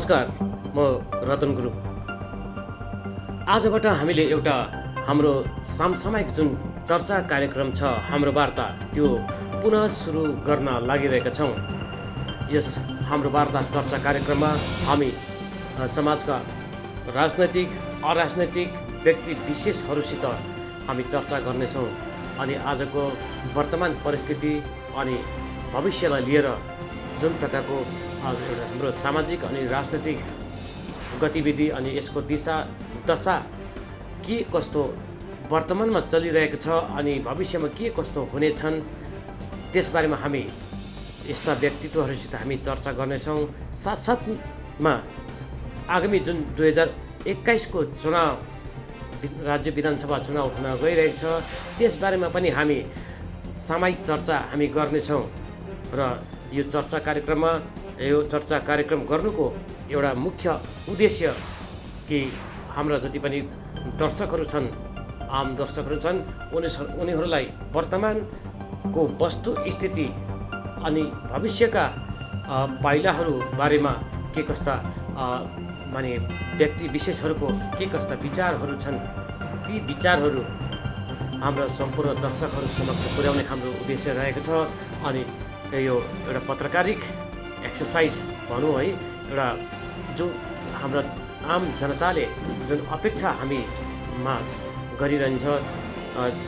नमस्कार, म रतन गुरुङ। आजबाट हामीले एउटा हाम्रो समसामयिक जुन चर्चा कार्यक्रम छ, हाम्रो वार्ता, त्यो पुनः सुरु गर्न लागिरहेका छौँ। यस हाम्रो वार्ता चर्चा कार्यक्रममा हामी समाजका राजनैतिक अराजनैतिक व्यक्ति विशेषहरूसित हामी चर्चा गर्नेछौँ अनि आजको वर्तमान परिस्थिति अनि भविष्यलाई लिएर जुन प्रकारको एउटा हाम्रो सामाजिक अनि राजनैतिक गतिविधि अनि यसको दशा के कस्तो वर्तमानमा चलिरहेको छ अनि भविष्यमा के कस्तो हुनेछन् त्यसबारेमा हामी यस्ता व्यक्तित्वहरूसित हामी चर्चा गर्नेछौँ। साथसाथमा आगामी जुन 2021 को चुनाव राज्य विधानसभा चुनाव हुन गइरहेको छ त्यसबारेमा पनि हामी सामायिक चर्चा हामी गर्नेछौँ र यो चर्चा कार्यक्रम गर्नुको एउटा मुख्य उद्देश्य कि हाम्रा जति पनि दर्शकहरू छन्, आम दर्शकहरू छन्, उनीहरूलाई वर्तमानको वस्तुस्थिति अनि भविष्यका पाइलाहरू बारेमा के कस्ता माने व्यक्ति विशेषहरूको के कस्ता विचारहरू छन्, ती विचारहरू हाम्रा सम्पूर्ण दर्शकहरू समक्ष पुर्याउने हाम्रो उद्देश्य रहेको छ। अनि यो एउटा पत्रकारिक एक्सर्साइज भनौँ है, एउटा जो हाम्रा आम जनताले जुन अपेक्षा हामीमा गरिरहन्छ,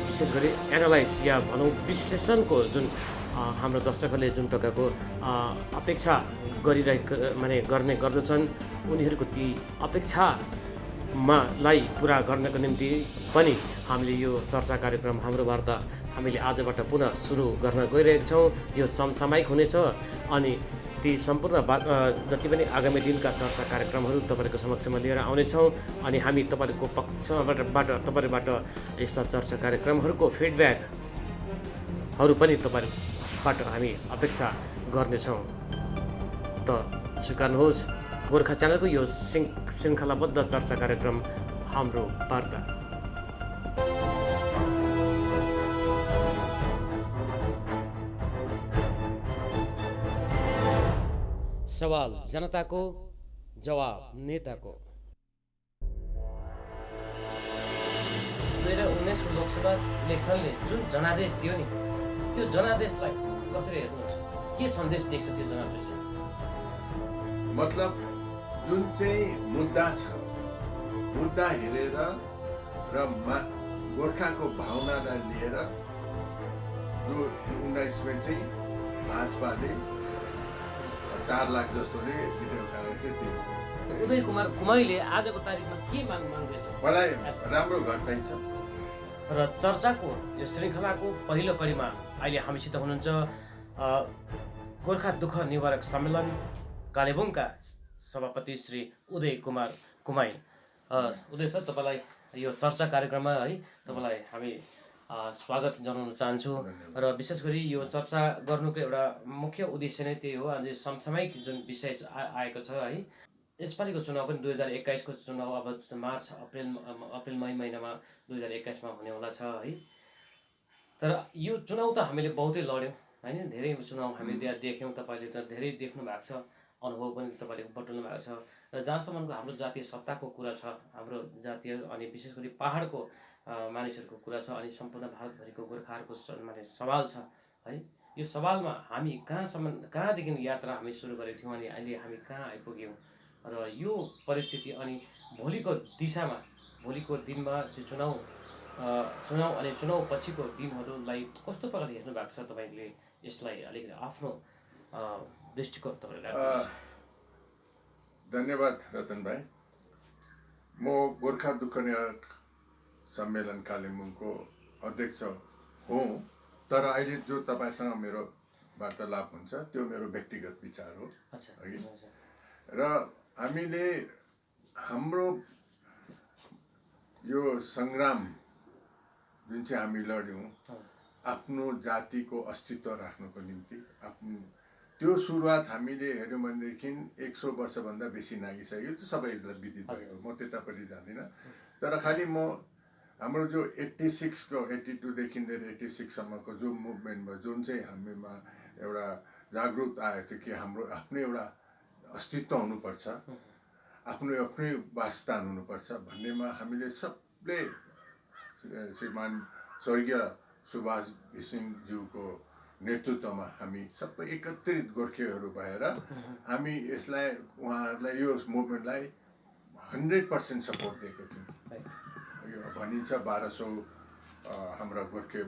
विशेष गरी एनालाइज या भनौँ विश्लेषणको जुन हाम्रो दर्शकहरूले जुन प्रकारको अपेक्षा गर्ने गर्दछन्, उनीहरूको ती अपेक्षालाई पुरा गर्नको निम्ति पनि हामीले यो चर्चा कार्यक्रम हाम्रो वार्ता हामीले आजबाट पुनः सुरु गर्न गइरहेका छौँ। यो समसामयिक हुनेछ अनि ती सम्पूर्ण जति पनि आगामी दिनका चर्चा कार्यक्रमहरू तपाईँहरूको समक्षमा लिएर आउनेछौँ अनि हामी तपाईँहरूको तपाईँहरूबाट यस्ता चर्चा कार्यक्रमहरूको फिडब्याकहरू पनि तपाईँहरूबाट हामी अपेक्षा गर्नेछौँ। त स्वीकार्नुहोस् गोर्खा च्यानलको यो श्रृङ्खलाबद्ध चर्चा कार्यक्रम हाम्रो वार्ता। सवाल जनताको, जवाब नेताको। 2019 को लोकसभा इलेक्सनले जुन जनादेश दियो नि, त्यो जनादेशलाई कसरी हेर्नुहुन्छ? के सन्देश दिएको छ त्यो जनादेशले? मतलब जुन चाहिँ मुद्दा छ, मुद्दा हेरेर र गोर्खाको भावनालाई लिएर जो 19मा चाहिँ भाजपाले 4 लाख जस्तोले जितेको कारण चाहिँ त्यो उदय कुमार कुमाईले आजको तारिखमा के माग्दैछ? मलाई राम्रो घर चाहिन्छ। र चर्चाको यो श्रृङ्खलाको पहिलो कडीमा अहिले हामीसित हुनुहुन्छ गोर्खा दुःख निवारक सम्मेलन कालेबुङका सभापति श्री उदय कुमार कुमाई। उदय सर, तपाईँलाई यो चर्चा कार्यक्रममा है तपाईँलाई हामी स्वागत जनाउन चाहन्छु र विशेष गरी यो चर्चा गर्नुको एउटा मुख्य उद्देश्य नै त्यही हो। आज समसामयिक जुन विषय आएको छ है, यसपालिको चुनाव पनि 2021 को चुनाव अब मार्च अप्रिल मई महिनामा 2021 मा हुने होला छ है। तर यो चुनाव त हामीले बहुतै लड्यौँ हैन, धेरै चुनाव हामीले देख्यौँ, तपाईँले त धेरै देख्नु भएको छ, अनुभव पनि तपाईँले बटुल्नु भएको छ। र जहाँसम्मको हाम्रो जातीय सत्ताको कुरा छ, हाम्रो जातीय अनि विशेष गरी पहाडको मानिसहरूको कुरा छ अनि सम्पूर्ण भारतभरिको गोर्खाहरूको माने सवाल छ है। यो सवालमा हामी कहाँदेखि यात्रा हामी सुरु गरेको थियौँ अनि अहिले हामी कहाँ आइपुग्यौँ र यो परिस्थिति अनि भोलिको दिशामा, भोलिको दिनमा त्यो चुनाव अनि चुनाव पछिको दिनहरूलाई कस्तो प्रकारले हेर्नु भएको छ तपाईँले? यसलाई अलिकति आफ्नो दृष्टिकोण तपाईँले राख्नुहोस्। धन्यवाद रतन भाइ। म गोर्खा दुःख निवारक सम्मेलन कालेबुङको अध्यक्ष हुँ, तर अहिले जो तपाईँसँग मेरो वार्तालाप हुन्छ त्यो मेरो व्यक्तिगत विचार हो। र हामीले हाम्रो यो सङ्ग्राम जुन चाहिँ हामी लड्यौँ आफ्नो जातिको अस्तित्व राख्नको निम्ति, आफ्नो त्यो सुरुवात हामीले हेऱ्यौँ भनेदेखि 100 वर्षभन्दा बेसी नागिसक्यो। त्यो सबैलाई विदित भएको, म त्यतापट्टि जाँदिनँ। तर खालि म हाम्रो जो 86 को 82 देखि लिएर 86 सम्मको जो मुभमेन्ट भयो, जुन चाहिँ हामीमा एउटा जागरुक आएको थियो कि हाम्रो आफ्नै एउटा अस्तित्व हुनुपर्छ, आफ्नो आफ्नै वासस्थान हुनुपर्छ भन्नेमा हामीले सबले श्रीमान स्वर्गीय सुभाष घिसिङज्यूको नेतृत्वमा हामी सबै एकत्रित गोर्खेहरू भएर हामी यसलाई उहाँहरूलाई यो मुभमेन्टलाई 100% सपोर्ट दिएको थियौँ। यो भनिन्छ 1200 हाम्रा गोर्खे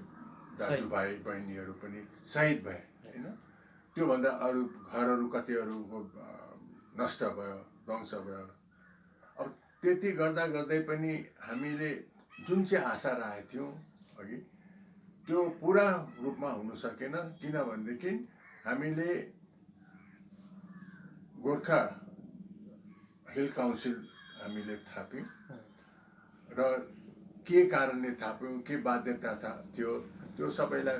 दाजुभाइ बहिनीहरू पनि शहीद भए होइन। त्योभन्दा अरू घरहरू कतिहरूको नष्ट भयो, ध्वंस भयो। अब त्यति गर्दा गर्दै पनि हामीले जुन चाहिँ आशा राखेका थियौँ अघि त्यो पुरा रूपमा हुन सकेन। किनभनेदेखि हामीले गोर्खा हिल काउन्सिल हामीले थाप्यौँ र के कारणले थाप्यौँ, के बाध्यता थियो त्यो सबैलाई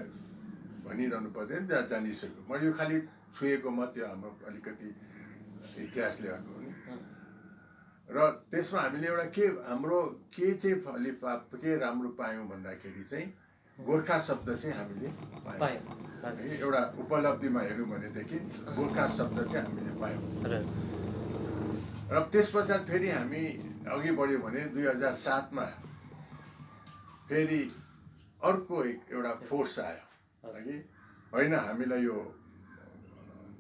भनिरहनु पर्दैन, जहाँ जानिसक्यो। म यो खालि छुएको मात्रै हाम्रो अलिकति इतिहासले आएको हो नि। र त्यसमा हामीले एउटा के हाम्रो के चाहिँ फलिफाप के राम्रो पायौँ भन्दाखेरि चाहिँ गोर्खा शब्द चाहिँ हामीले पायौँ। एउटा उपलब्धिमा हेऱ्यौँ भनेदेखि गोर्खा शब्द चाहिँ हामीले पायौँ। र त्यस पश्चात फेरि हामी अघि बढ्यौँ भने 2007मा फेरि अर्को एउटा फोर्स आयो कि होइन हामीलाई यो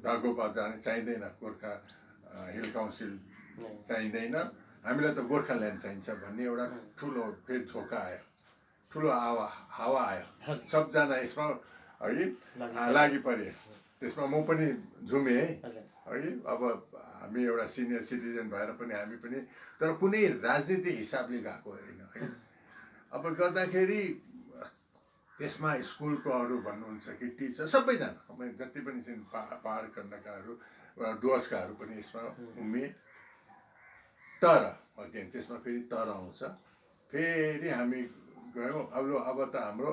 दागोपा जाने चाहिँदैन, गोर्खा हिल काउन्सिल चाहिँदैन, हामीलाई त गोर्खाल्यान्ड चाहिन्छ भन्ने एउटा ठुलो फेरि झोका आयो, ठुलो हावा आयो। सबजना यसमा है लागि परे। त्यसमा म पनि झुमेँ है। अब हामी एउटा सिनियर सिटिजन भएर पनि हामी पनि, तर कुनै राजनीतिक हिसाबले गएको होइन है। अब गर्दाखेरि त्यसमा स्कुलको अरू भन्नुहुन्छ कि टिचर सबैजना जति पनि छन् पहाड खण्डकाहरू डुवर्सकाहरू पनि यसमा उमे। तर अगेन त्यसमा फेरि तर आउँछ। फेरि हामी गयौँ, अब त हाम्रो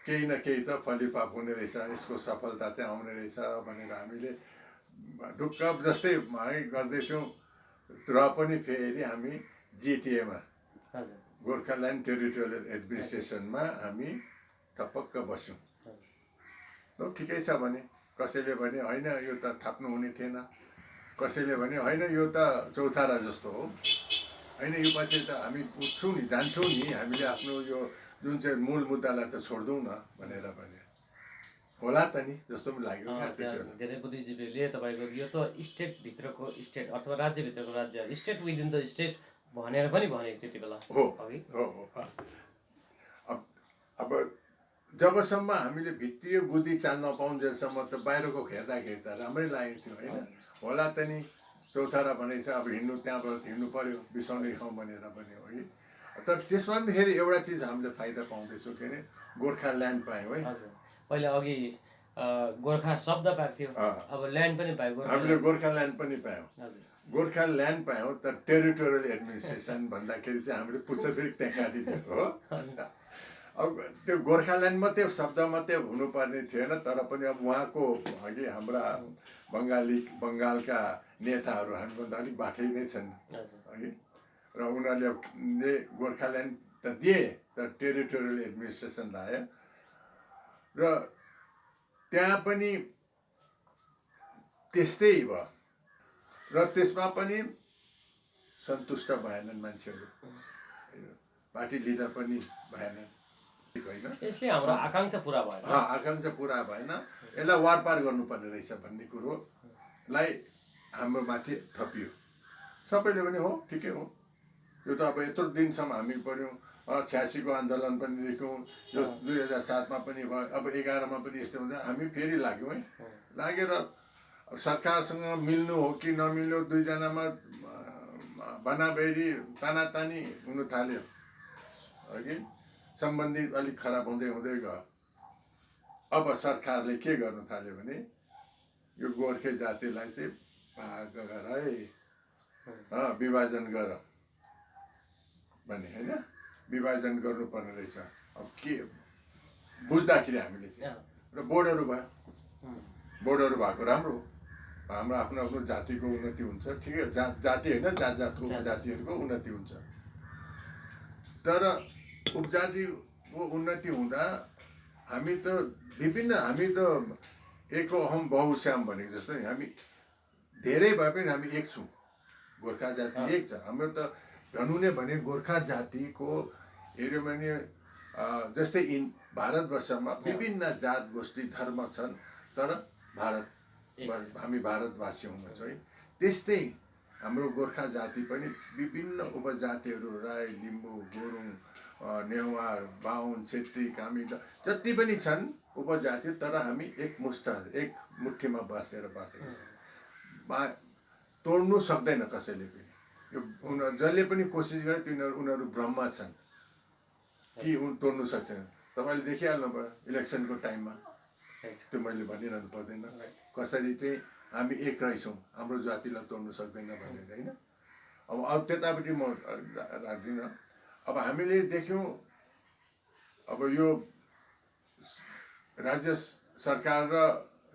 केही न केही त फलिफाप हुने रहेछ, यसको सफलता चाहिँ आउने रहेछ भनेर हामीले ढुक्क जस्तै है गर्दैथ्यौँ। र पनि फेरि हामी जिटिएमा गोर्खाल्यान्ड टेरिटोरियल एडमिनिस्ट्रेसनमा हामी थपक्क बस्यौँ। ल ठिकै छ भने, कसैले भने होइन यो त थाप्नु हुने थिएन, कसैले भने होइन यो त चौतारा जस्तो हो, होइन यो पछि त हामी उठ्छौँ नि, जान्छौँ नि, हामीले आफ्नो यो जुन चाहिँ मूल मुद्दालाई त छोड्दैनौँ न भनेर भने होला त नि जस्तो पनि लाग्यो। धेरै बुद्धिजीवीले तपाईँको यो त स्टेटभित्रको स्टेट अथवा राज्यभित्रको राज्य, स्टेट विदिन द स्टेट भनेर पनि भनेको त्यति बेला हो हो। अब जबसम्म हामीले भित्रीय बुद्धि चाल नपाउन्जेलसम्म त बाहिरको हेर्दाखेरि त राम्रै लागेको थियो होइन। होला त नि चौतारा भनेछ, अब हिँड्नु त्यहाँबाट हिँड्नु पर्यो, बिसाउने ठाउँ भनेर भन्यो है। तर त्यसमा पनि फेरि एउटा चिज हामीले फाइदा पाउँदैछौँ के अरे गोर्खाल्यान्ड पायौँ है। पहिला अघि गोर्खा शब्द पाएको थियो, अब ल्यान्ड पनि पायो, हामीले गोर्खाल्यान्ड पनि पायौँ। गोर्खाल्यान्ड पायौँ तर टेरिटोरियल एडमिनिस्ट्रेसन भन्दाखेरि चाहिँ हामीले पुच्छ फेरि त्यहाँ काटिदिएको हो। अब त्यो गोर्खाल्यान्ड मात्रै शब्द मात्रै हुनुपर्ने थिएन, तर पनि अब उहाँको अघि हाम्रा बङ्गालका नेताहरू हामीभन्दा अलिक बाठै नै छन् है। र उनीहरूले गोर्खाल्यान्ड त दिए तर टेरिटोरियल एडमिनिस्ट्रेसन लायो। र त्यहाँ पनि त्यस्तै भयो र त्यसमा पनि सन्तुष्ट भएनन् मान्छेहरू, पार्टी लिडर पनि भएनन् होइन। यसले हाम्रो आकाङ्क्षा पुरा भएन। आकाङ्क्षा पुरा भएन। यसलाई वारपार गर्नुपर्ने रहेछ भन्ने कुरोलाई हाम्रो माथि थपियो। सबैले पनि हो ठिकै हो, यो त अब यत्रो दिनसम्म हामी पढ्यौँ। 86 को आन्दोलन पनि देख्यौँ, यो 2007मा पनि भयो, अब 11मा पनि यस्तो हुन्छ। हामी फेरि लाग्यौँ है। लागेर सरकारसँग मिल्नु हो कि नमिल्नु, दुईजनामा बनाबेरी तानातानी हुन थाल्यो अघि, सम्बन्धी अलिक खराब हुँदै हुँदै गयो। अब सरकारले के गर्नु थाल्यो भने यो गोर्खे जातिलाई चाहिँ भाग गर है, विभाजन गर भन्ने होइन, विभाजन गर्नुपर्ने रहेछ। अब के बुझ्दाखेरि हामीले चाहिँ र बोर्डहरू भयो, बोर्डहरू भएको राम्रो हो, हाम्रो आफ्नो आफ्नो जातिको उन्नति हुन्छ, ठिकै हो। जाति होइन, जातको उपजातिहरूको उन्नति हुन्छ। तर उपजातिको उन्नति हुँदा हामी त विभिन्न, हामी त एको अहम बहुश्याम भनेको जस्तो नि, हामी धेरै भए पनि हामी एक छौँ, गोर्खा जाति एक छ। हाम्रो त भनौँ नै भने गोर्खा जातिको हेऱ्यो भने जस्तै भारतवर्षमा विभिन्न जात गोष्ठी धर्म छन्, तर हामी भारतवासी हुन चाहिँ त्यस्तै हाम्रो गोर्खा जाति पनि विभिन्न उपजातिहरू राई, लिम्बू, गुरुङ, नेवार, बाहुन, छेत्री, कामी जति पनि छन् उपजाति, तर हामी एक मुठीमा बसेको तोड्नु सक्दैन कसैले पनि। यो जसले पनि कोसिस गरे उनीहरू ब्रह्म छन् कि तोड्नु सक्छन्। तपाईँले देखिहाल्नुभयो इलेक्सनको टाइममा, त्यो मैले भनिरहनु पर्दैन कसरी चाहिँ हामी एक रहेछौँ, हाम्रो जातिलाई तोड्नु सक्दैन भनेर होइन। अब त्यतापट्टि म राख्दिनँ। अब हामीले देख्यौँ अब यो राज्य सरकार र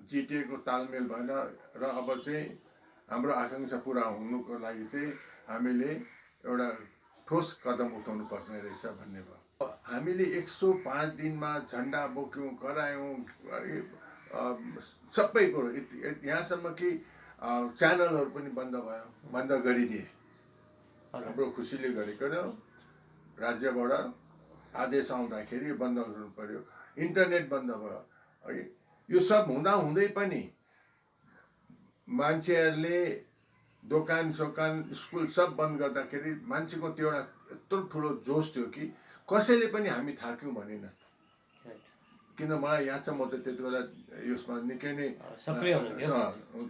जिटिएको तालमेल भएन र अब चाहिँ हाम्रो आकाङ्क्षा पुरा हुनुको लागि चाहिँ हामीले एउटा ठोस कदम उठाउनु पर्ने रहेछ भन्ने भयो। हामीले 105 दिनमा झन्डा बोक्यौँ, करायौँ, सबै कुरो यहाँसम्म कि च्यानलहरू पनि बन्द गरिदिए। हाम्रो खुसीले गरेको न, राज्यबाट आदेश आउँदाखेरि बन्द गर्नु पर्यो, इन्टरनेट बन्द भयो है। यो सब हुँदै पनि मान्छेहरूले दोकान सोकान स्कुल सब बन्द गर्दाखेरि मान्छेको त्यो एउटा यत्रो ठुलो जोस थियो कि कसैले पनि हामी थाक्यौँ भनेन। किन मलाई याद छ, म त त्यति बेला यसमा निकै नै सक्रिय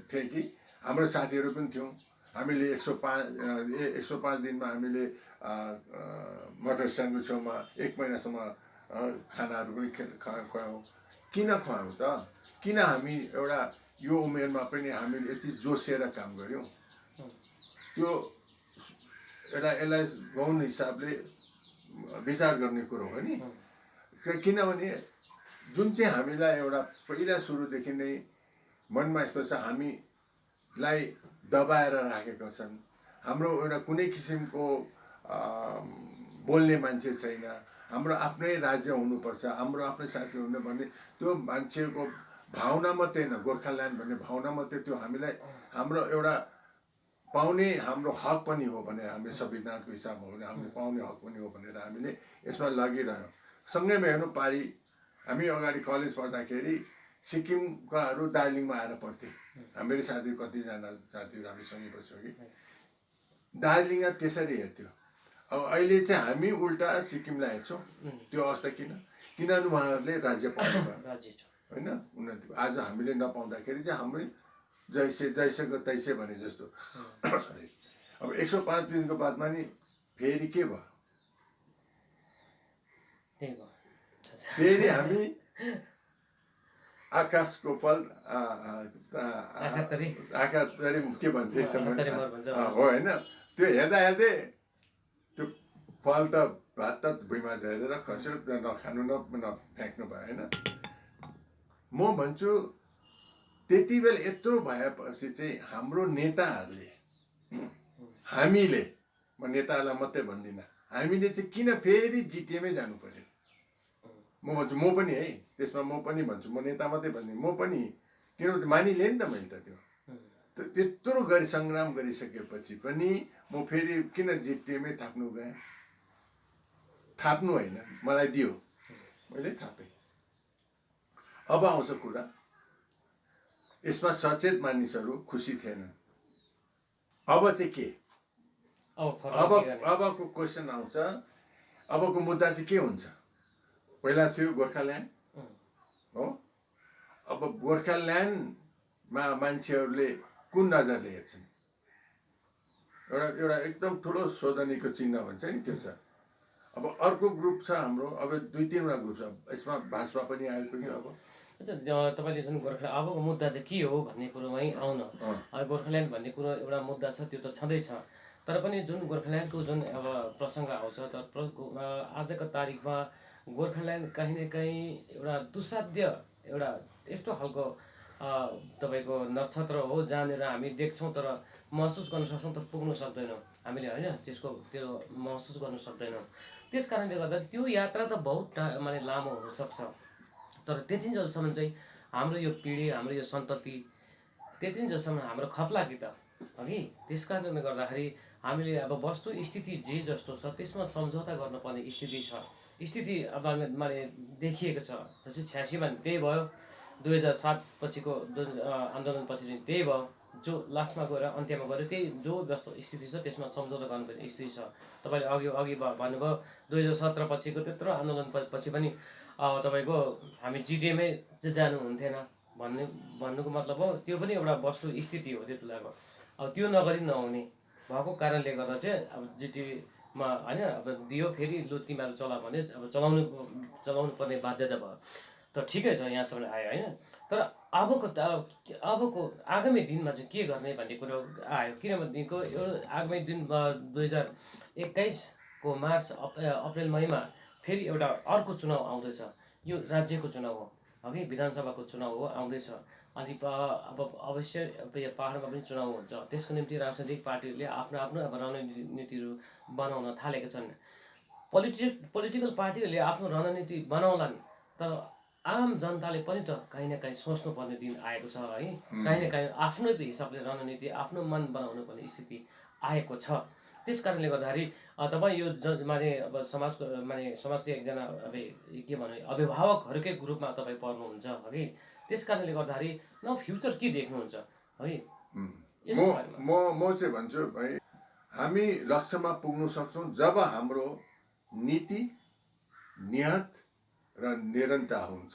थिएँ कि हाम्रो साथीहरू पनि थियौँ। हामीले 105 दिनमा हामीले मोटर स्ट्यान्डको छेउमा 1 महिनासम्म खानाहरू पनि खुवायौँ। किन खुवायौँ त? किन हामी एउटा यो उमेरमा पनि हामीले यति जोसेर काम गऱ्यौँ? त्यो यसलाई गौण हिसाबले विचार गर्ने कुरो हो नि। किनभने जुन चाहिँ हामीलाई एउटा पहिला सुरुदेखि नै मनमा यस्तो छ, हामीलाई दबाएर राखेका छन्। हाम्रो एउटा कुनै किसिमको बोल्ने मान्छे छैन, हाम्रो आफ्नै राज्य हुनुपर्छ, हाम्रो आफ्नै शासन हुनु भन्ने त्यो मान्छेको भावना मात्रै होइन, गोर्खाल्यान्ड भन्ने भावना मात्रै त्यो हामीलाई हाम्रो एउटा पाउने हाम्रो हक पनि हो भने हामीले संविधानको हिसाबमा हो भने हामीले पाउने हक पनि हो भनेर हामीले यसमा लागिरह्यौँ। सँगैमा हेर्नु पारी हामी अगाडि कलेज पढ्दाखेरि सिक्किमकाहरू दार्जिलिङमा आएर पढ्थे। हाम्रो साथीहरू कतिजना साथीहरू हामी सँगै बस्यौँ कि दार्जिलिङ त्यसरी हेर्थ्यो। अब अहिले चाहिँ हामी उल्टा सिक्किमलाई हेर्छौँ। त्यो अवस्था किनभने उहाँहरूले राज्य पाउनु भयो होइन। उनीहरू आज हामीले नपाउँदाखेरि चाहिँ हाम्रो जैसेको तैसे भने जस्तो। अब 105 दिनको बादमा नि फेरि के भयो? फेरि हामी आकाशको फल आकातरी के भन्छ हो होइन। त्यो हेर्दै त्यो फल त भात त भुइँमा झरेर खस्यो, नखानु नफ्याँक्नु भयो होइन। म भन्छु त्यति बेला यत्रो भएपछि चाहिँ हाम्रो नेताहरूले, हामीले, म नेताहरूलाई मात्रै भन्दिनँ, हामीले चाहिँ किन फेरि जिटिएमै जानु पर्यो? म भन्छु, म पनि है त्यसमा म पनि भन्छु, म नेता मात्रै भन्दिनँ, म पनि। किनभने मानिलिएँ नि त मैले त त्यो त्यत्रो सङ्ग्राम गरिसकेपछि पनि म फेरि किन जिटिएमै थाप्नु गएँ? थाप्नु होइन, मलाई दियो, मैले थापेँ। अब आउँछ कुरा, यसमा सचेत मानिसहरू खुसी थिएनन्। अब चाहिँ के? अबको क्वेसन आउँछ, अबको मुद्दा चाहिँ के हुन्छ? पहिला थियो गोर्खाल्यान्ड हो। अब गोर्खाल्यान्डमा मान्छेहरूले कुन नजरले हेर्छन्? एउटा एकदम ठुलो शोधनीको चिन्ह भन्छ नि, त्यो छ। अब अर्को ग्रुप छ हाम्रो, अब 2-3वटा ग्रुप छ। यसमा भाजपा पनि आइपुग्यो। अब अच्छा, तपाईँले जुन गोर्खाल्यान्ड अबको मुद्दा चाहिँ के हो भन्ने कुरोमै आउन, गोर्खाल्यान्ड भन्ने कुरो एउटा मुद्दा छ, त्यो त छँदैछ। तर पनि जुन गोर्खाल्यान्डको जुन अब प्रसङ्ग आउँछ, तर आजको तारिकमा गोर्खाल्यान्ड कहीँ न कहीँ एउटा दुस्साध्य एउटा यस्तो खालको तपाईँको नक्षत्र हो जहाँनिर हामी देख्छौँ तर महसुस गर्न सक्छौँ तर पुग्न सक्दैनौँ हामीले होइन। त्यो महसुस गर्न सक्दैनौँ। त्यस कारणले गर्दा त्यो यात्रा त बहुत माने लामो हुनसक्छ, तर त्यतिन्जेलसम्म चाहिँ हाम्रो यो पिँढी, हाम्रो यो सन्तति त्यति जसम्म हाम्रो खप्ला कि त अघि। त्यस कारणले गर्दाखेरि हामीले अब वस्तुस्थिति जे जस्तो छ त्यसमा सम्झौता गर्नुपर्ने स्थिति छ। स्थिति अब मैले देखिएको छ, जस्तै 86मा त्यही भयो, 2007 पछिको आन्दोलनपछि चाहिँ त्यही भयो। जो लास्टमा गएर अन्त्यमा गएर त्यही जो जस्तो स्थिति छ त्यसमा सम्झौता गर्नुपर्ने स्थिति छ। तपाईँले अघि अघि भन्नुभयो 2017 पछिको त्यत्रो आन्दोलन पछि पनि तपाईँको हामी जिटिएमै चाहिँ जानुहुन्थेन भन्नुको मतलब हो त्यो पनि एउटा वस्तुस्थिति हो त्यति बेलाको। अब त्यो नगरी नहुने भएको कारणले गर्दा चाहिँ अब जिटिएमा होइन अब दियो फेरि लु तिमीहरू चला भने अब चलाउनु पर्ने बाध्यता भयो। त ठिकै छ यहाँसम्म आयो होइन। तर अबको आगामी दिनमा चाहिँ के गर्ने भन्ने कुरो आयो। किनभनेदेखिको यो आगामी दिन 2021को मार्च अप्रिल महिमा फेरि एउटा अर्को चुनाव आउँदैछ। यो राज्यको चुनाव हो अघि, विधानसभाको चुनाव हो आउँदैछ। अनि अब अवश्य पाहाडमा पनि चुनाव हुन्छ। त्यसको निम्ति राजनैतिक पार्टीहरूले आफ्नो आफ्नो अब रणनीतिहरू बनाउन थालेका छन्। पोलिटिकल पार्टीहरूले आफ्नो रणनीति बनाउलान्, तर आम जनताले पनि त कहीँ न कहीँ सोच्नुपर्ने दिन आएको छ है। कहीँ न कहीँ आफ्नै हिसाबले रणनीति आफ्नो मन बनाउनु पर्ने स्थिति आएको छ। त्यस कारणले गर्दाखेरि तपाईँ यो माने अब समाजको एकजना अब के भन्नु अभिभावकहरूकै ग्रुपमा तपाईँ पर्नुहुन्छ है। त्यस कारणले गर्दाखेरि न फ्युचर के देख्नुहुन्छ है यसको बारेमा? म चाहिँ भन्छु भाइ, हामी लक्ष्यमा पुग्न सक्छौँ जब हाम्रो नीति, नियत र निरन्तर हुन्छ।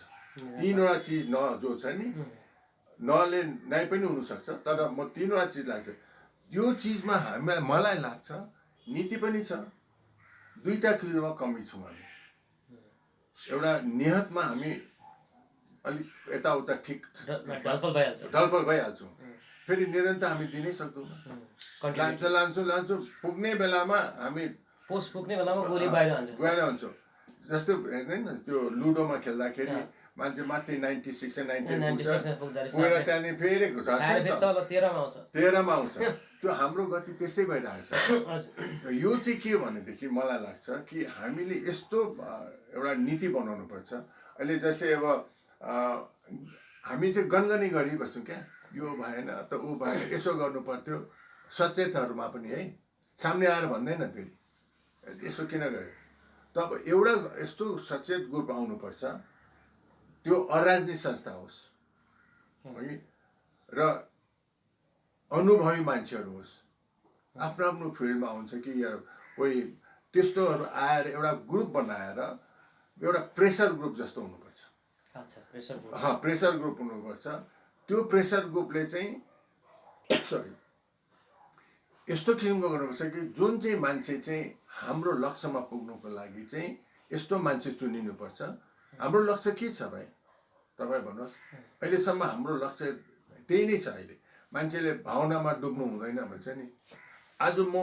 तीनवटा चिज जो छ नि, नले नै पनि हुनसक्छ, तर म तीनवटा चिज लाग्छ। यो चिजमा मलाई लाग्छ नीति पनि छ, दुईटा कुरोमा कमी छौँ हामी। एउटा नियतमा हामी अलिक यताउता ठिक ढलफल भइहाल्छौँ, फेरि निरन्तर हामी दिनै सक्दैनौँ। लान्छौँ पुग्ने बेलामा हामी पुग्ने बेलामा गोली बाहिर हुन्छौँ। जस्तो हेर्दैन त्यो लुडोमा खेल्दाखेरि मान्छे माथि 96 पुगेर त्यहाँदेखि फेरि 13मा आउँछ। त्यो हाम्रो गति त्यस्तै भइरहेको छ। यो चाहिँ के भनेदेखि मलाई लाग्छ कि हामीले यस्तो एउटा नीति बनाउनु पर्छ। अहिले जस्तै अब हामी चाहिँ गनगनी गरिबस्छौँ क्या, यो भएन त ऊ भएन, यसो गर्नु पर्थ्यो। सचेतहरूमा पनि है, सामने आएर भन्दैन फेरि यसो किन गर्यो। तब एउटा यस्तो सचेत ग्रुप आउनुपर्छ, त्यो अराजनीतिक संस्था होस् है र अनुभवी मान्छेहरू होस्, आफ्नो आफ्नो फिल्डमा हुन्छ कि कोही त्यस्तोहरू आएर एउटा ग्रुप बनाएर एउटा प्रेसर ग्रुप जस्तो हुनुपर्छ। प्रेसर ग्रुप हुनुपर्छ। त्यो प्रेसर ग्रुपले चाहिँ यस्तो किसिमको गर्नुपर्छ कि जुन चाहिँ मान्छे चाहिँ हाम्रो लक्ष्यमा पुग्नुको लागि चाहिँ यस्तो मान्छे चुनिनुपर्छ। हाम्रो लक्ष्य के छ भाइ, तपाईँ भन्नुहोस्। अहिलेसम्म हाम्रो लक्ष्य त्यही नै छ। अहिले मान्छेले भावनामा डुब्नु हुँदैन भन्छ नि। आज म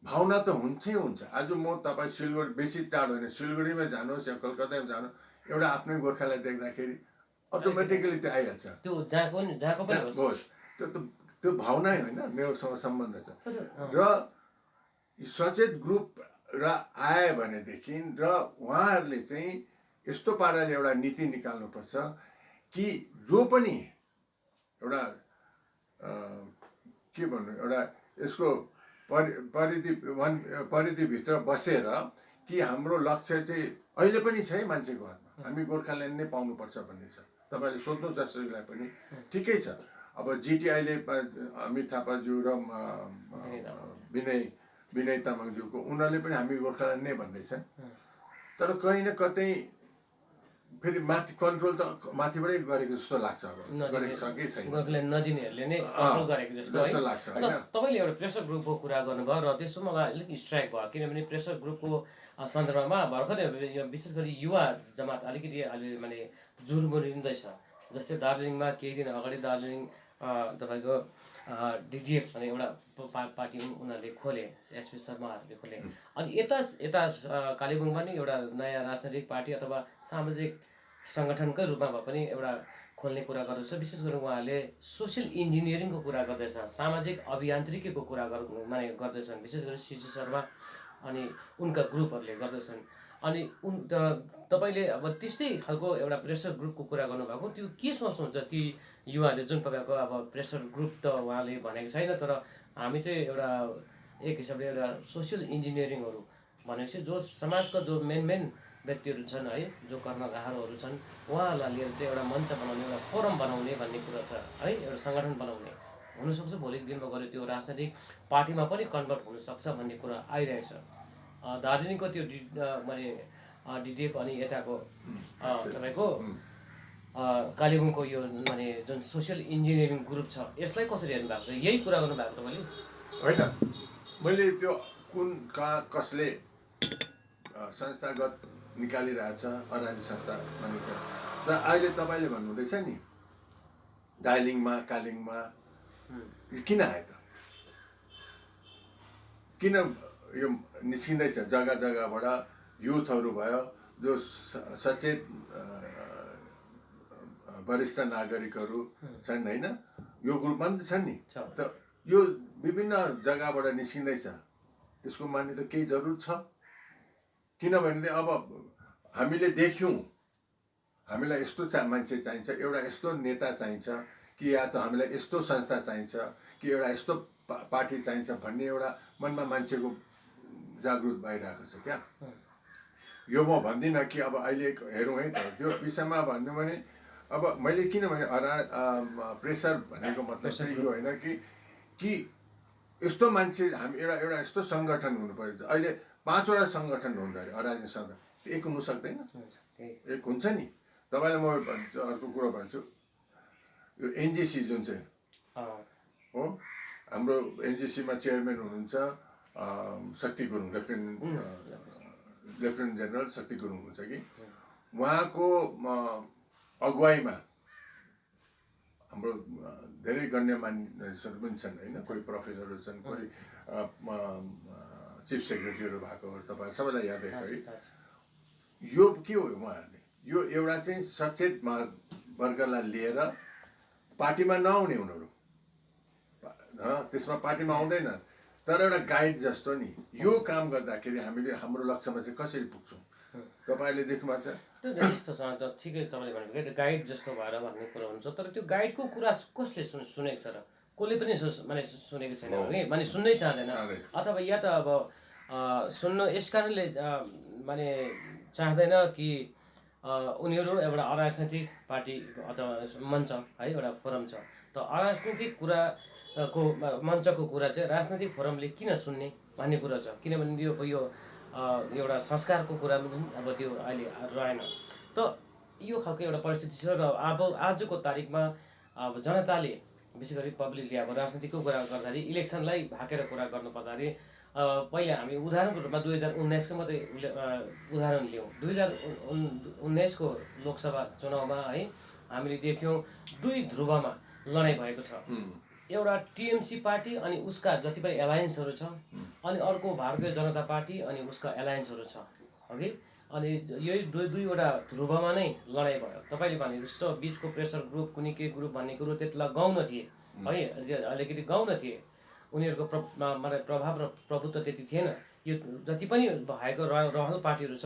भावना त हुन्छै हुन्छ। आज म तपाईँ सिलगढी बेसी टाढो होइन, सिलगढीमा जानुहोस् या कलकत्तामा जानु, एउटा आफ्नै गोर्खालाई देख्दाखेरि अटोमेटिकली त्यो आइहाल्छ। त्यो जहाँको पनि होस्, त्यो भावनै होइन, मेरोसँग सम्बन्ध छ। र सचेत ग्रुप र आयो भनेदेखि र उहाँहरूले चाहिँ यस्तो पाराले एउटा नीति निकाल्नुपर्छ कि जो पनि एउटा के भन्नु, एउटा यसको परिधिभित्र बसेर कि हाम्रो लक्ष्य चाहिँ अहिले पनि छ है मान्छेको हातमा, हामी गोर्खाल्यान्ड नै पाउनुपर्छ भन्ने छ। तपाईँले सोध्नु जसैलाई पनि ठिकै छ। अब जिटी अहिले अमित थापाज्यू र विनय तामाङज्यूको उनीहरूले पनि हामी गोर्खाल्यान्ड नै भन्दैछन्। तर कहीँ न कतै फेरि माथि कन्ट्रोल त माथिबाटै गरेको जस्तो लाग्छ। अब गरेको छ कि छैन, गोर्खाल्यान्ड नदिनेहरूले नै कन्ट्रोल गरेको जस्तो लाग्छ। तपाईँले एउटा प्रेसर ग्रुपको कुरा गर्नुभयो र त्यसो मलाई अलिक स्ट्राइक भयो। किनभने प्रेसर ग्रुपको सन्दर्भमा भर्खरै विशेष गरी युवा जमात अलिकति अहिले माने जुर्मुरिँदैछ। जस्तै दार्जिलिङमा केही दिन अगाडि दार्जिलिङ तपाईँको डिडिएफ भन्ने एउटा पार्टी उनीहरूले खोले, एसपी शर्माहरूले खोले। अनि यता कालेबुङमा नि एउटा नयाँ राजनैतिक पार्टी अथवा सामाजिक सङ्गठनकै रूपमा भए पनि एउटा खोल्ने कुरा गर्दैछ। विशेष गरी उहाँहरूले सोसियल इन्जिनियरिङको कुरा गर्दैछ, सामाजिक अभियान्त्रिकीको कुरा गर्दैछन्। विशेष गरी सिसी शर्मा अनि उनका ग्रुपहरूले गर्दैछन्। अनि तपाईँले अब त्यस्तै खालको एउटा प्रेसर ग्रुपको कुरा गर्नुभएको, त्यो के सोच्नुहुन्छ ती युवाहरूले जुन प्रकारको अब प्रेसर ग्रुप त उहाँले भनेको छैन, तर हामी चाहिँ एउटा एक हिसाबले एउटा सोसियल इन्जिनियरिङहरू भनेपछि जो समाजका जो मेन व्यक्तिहरू छन् है, जो कर्मगारहरू छन्, उहाँहरूलाई लिएर चाहिँ एउटा मञ्च बनाउने, एउटा फोरम बनाउने भन्ने कुरा छ है, एउटा सङ्गठन बनाउने हुनसक्छ भोलिको दिनमा गएर त्यो राजनैतिक पार्टीमा पनि कन्भर्ट हुनसक्छ भन्ने कुरा आइरहेछ। दार्जिलिङको त्यो माने डिडिएफ अनि यताको तपाईँको कालेबुङको यो माने जुन सोसियल इन्जिनियरिङ ग्रुप छ, यसलाई कसरी हेर्नु भएको छ? यही कुरा गर्नुभएको तपाईँले? होइन, मैले त्यो कुन कहाँ कसले संस्थागत निकालिरहेछ अराजक संस्था भनेको, र अहिले तपाईँले भन्नुहुँदैछ नि दार्जिलिङमा कालिङमा किन आयो त, किन यो निस्किँदैछ जग्गा जग्गाबाट युथहरू भयो, जो सचेत वरिष्ठ नागरिकहरू छन् होइन, यो ग्रुपमा पनि त छन् नि, त यो विभिन्न जग्गाबाट निस्किँदैछ, त्यसको मान्ने त केही जरुर छ। किनभने अब हामीले देख्यौँ हामीलाई यस्तो मान्छे चाहिन्छ, एउटा यस्तो नेता चाहिन्छ कि या त हामीलाई यस्तो संस्था चाहिन्छ कि एउटा यस्तो पार्टी चाहिन्छ भन्ने एउटा मनमा मान्छेको जागृत भइरहेको छ क्या। यो म भन्दिनँ कि अब अहिले हेरौँ है त, त्यो विषयमा भन्नु भने अब मैले किनभने प्रेसर भनेको मतलब चाहिँ यो होइन कि यस्तो मान्छे हामी एउटा यस्तो सङ्गठन हुनु पर्यो। अहिले 5वटा सङ्गठन हुँदो अरे अराजक सङ्गठन, एक हुनु सक्दैन, एक हुन्छ नि। तपाईँलाई म अर्को कुरो भन्छु, यो एनजिसी जुन चाहिँ हो, हाम्रो एनजिसीमा चेयरम्यान हुनुहुन्छ शक्ति गुरुङ, लेफ्टेनेन्ट जेनरल शक्ति गुरुङ हुन्छ कि, उहाँको अगुवाईमा हाम्रो धेरै गण्यमान्यहरू पनि छन् होइन, कोही प्रोफेसरहरू छन्, कोही चिफ सेक्रेटरीहरू भएको तपाईँ सबैलाई यादै छ है। यो के हो उहाँहरूले, यो एउटा चाहिँ सचेत वर्गलाई लिएर पार्टीमा नआउने उनीहरू, त्यसमा पार्टीमा आउँदैन, तर एउटा गाइड जस्तो नि, यो काम गर्दाखेरि हामीले हाम्रो लक्ष्यमा चाहिँ कसरी पुग्छौँ तपाईँहरूले देख्नुभएको छ। त्यो यस्तो छ त, ठिकै तपाईँले भनेको गाइड जस्तो भएर भन्ने कुरा हुन्छ, तर त्यो गाइडको कुरा कसले सुनेको छ र? कसले पनि माने सुनेको छैन कि, माने सुन्नै चाहँदैन, अथवा या त अब सुन्न यस कारणले माने चाहँदैन कि उनीहरू एउटा अराजनैतिक पार्टी अथवा मञ्च है, एउटा फोरम छ, त अराजनैतिक कुराको मञ्चको कुरा चाहिँ राजनैतिक फोरमले किन सुन्ने भन्ने कुरा छ। किनभने यो एउटा संस्कारको कुरा अब त्यो अहिले रहेन, त यो खालको एउटा परिस्थिति छ। र अब आजको तारिकमा अब जनताले विशेष गरी पब्लिकले अब राजनीतिको कुरा गर्दाखेरि इलेक्सनलाई भाकेर कुरा गर्नु पर्दाखेरि पहिला हामी उदाहरणको रूपमा 2019को मात्रै उदाहरण लियौँ। 2019को लोकसभा चुनावमा है, हामीले देख्यौँ 2 ध्रुवमा लडाइँ भएको छ। एउटा टिएमसी पार्टी अनि उसका जति पनि एलायन्सहरू छ, अनि अर्को भारतीय जनता पार्टी अनि उसका एलायन्सहरू छ अघि, अनि यही दुईवटा ध्रुवमा नै लडाइँ भयो। तपाईँले भने जस्तो बिचको प्रेसर ग्रुप कुनै के ग्रुप भन्ने कुरो त्यतिलाई गौण थिए है, अलिकति गौण थिए, उनीहरूको प्रभाव र प्रभुत्व त्यति थिएन। यो जति पनि भएको रहल पार्टीहरू छ